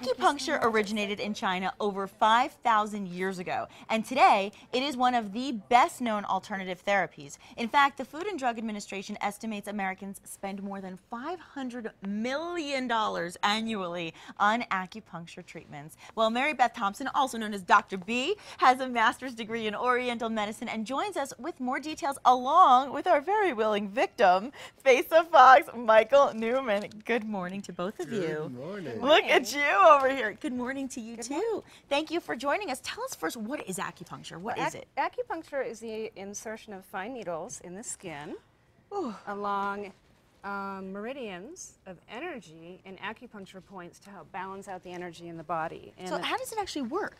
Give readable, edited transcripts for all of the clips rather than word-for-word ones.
Acupuncture originated in China over 5,000 years ago, and today it is one of the best-known alternative therapies. In fact, the Food and Drug Administration estimates Americans spend more than $500 million annually on acupuncture treatments. Well, Beth Thompson, also known as Dr. B, has a master's degree in oriental medicine and joins us with more details along with our very willing victim, Face of Fox, Michael Newman. Good morning to both of you. Good morning. Look at you over here. Good morning to you too. Thank you for joining us. Tell us first, what is acupuncture? What is it? Acupuncture is the insertion of fine needles in the skin along meridians of energy and acupuncture points to help balance out the energy in the body. And So how does it actually work?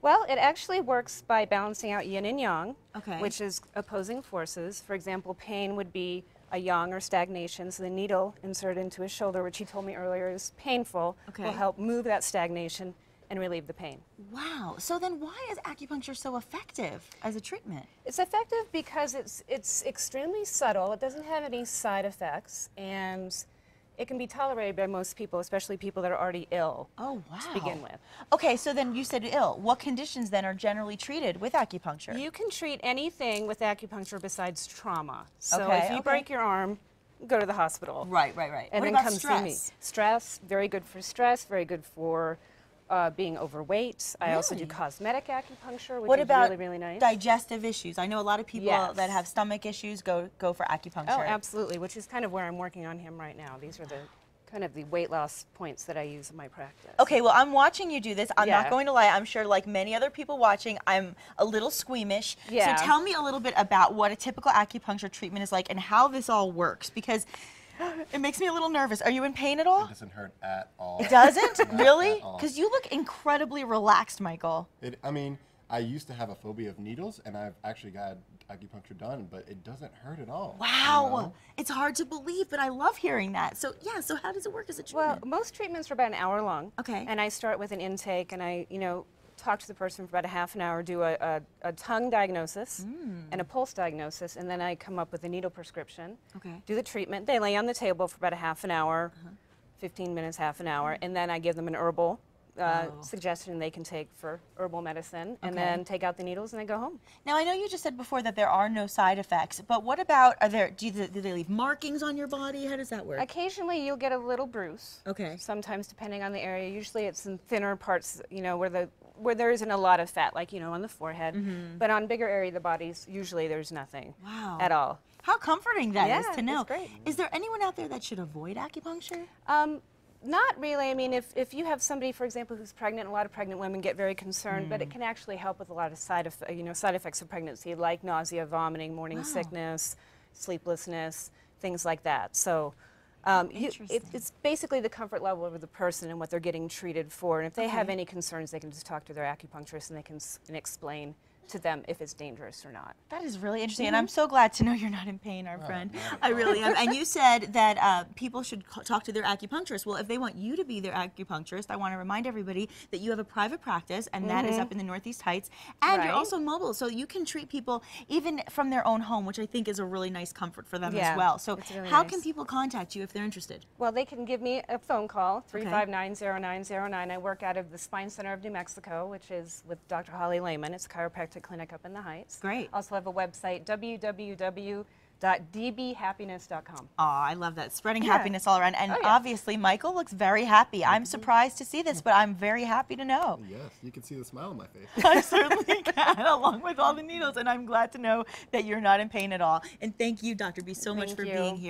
well, it actually works by balancing out yin and yang, Okay. which is opposing forces. For example, pain would be a yang or stagnation, so the needle inserted into his shoulder, which he told me earlier is painful, Okay. will help move that stagnation and relieve the pain. Wow. So then why is acupuncture so effective as a treatment? It's effective because it's extremely subtle. It doesn't have any side effects, and it can be tolerated by most people, especially people that are already ill Oh, wow. to begin with. Okay, so then you said ill. What conditions then are generally treated with acupuncture? You can treat anything with acupuncture besides trauma. So Okay, if you okay. break your arm, go to the hospital. Right. And what then about come stress? see me. Stress, very good for stress, very good for being overweight. I also do Really? cosmetic acupuncture, which What is about really, really nice. digestive issues? I know a lot of people Yes. that have stomach issues go for acupuncture. Oh, absolutely, which is kind of where I'm working on him right now. These are the kind of the weight loss points that I use in my practice. Okay, well, I'm watching you do this. I'm not Yeah. going to lie. I'm sure, like many other people watching, I'm a little squeamish. Yeah. So tell me a little bit about what a typical acupuncture treatment is like and how this all works, because it makes me a little nervous. Are you in pain at all? It doesn't hurt at all. It doesn't? Not Really? at all. Because you look incredibly relaxed, Michael. I mean, I used to have a phobia of needles, and I've actually got acupuncture done, but it doesn't hurt at all. Wow. you know? It's hard to believe, but I love hearing that. So, yeah, so how does it work as a Well, treatment? most treatments are about an hour long. Okay. And I start with an intake, and I, talk to the person for about a half an hour, do a tongue diagnosis and a pulse diagnosis, and then I come up with a needle prescription. Okay. Do the treatment. They lay on the table for about a half an hour, 15 minutes, half an hour, and then I give them an herbal suggestion they can take for herbal medicine, and Okay. then take out the needles and they go home. Now, I know you just said before that there are no side effects, but what about, do they leave markings on your body? How does that work? Occasionally you'll get a little bruise. Okay. Sometimes depending on the area. Usually it's in thinner parts, where there isn't a lot of fat, like, on the forehead. But on bigger area of the bodies, usually there's nothing Wow. at all. How comforting that is Yeah, to know. it's great. Is there anyone out there that should avoid acupuncture? Not really. I mean, if you have somebody, for example, who's pregnant, a lot of pregnant women get very concerned, but it can actually help with a lot of side effects of pregnancy, like nausea, vomiting, morning sickness, sleeplessness, things like that. So it's basically the comfort level of the person and what they're getting treated for. And if they have any concerns, they can just talk to their acupuncturist and they can explain to them if it's dangerous or not. That is really interesting, and I'm so glad to know you're not in pain, our friend. I really am. And you said that people should talk to their acupuncturist. Well, if they want you to be their acupuncturist, I want to remind everybody that you have a private practice, and that is up in the Northeast Heights, and you're Right. also mobile, so you can treat people even from their own home, which I think is a really nice comfort for them as Yeah, well. So it's really how nice. can people contact you if they're interested? Well, they can give me a phone call, 359-0909. I work out of the Spine Center of New Mexico, which is with Dr. Holly Lehman. It's a chiropractic clinic up in the Heights. Great. Also have a website, www.dbhappiness.com. Oh, I love that. Spreading Yeah. happiness all around. And Oh, yeah. obviously, Michael looks very happy. I'm surprised to see this, but I'm very happy to know. Yes, you can see the smile on my face. I certainly can, along with all the needles. And I'm glad to know that you're not in pain at all. And thank you, Dr. B, so much Thank for you. being here.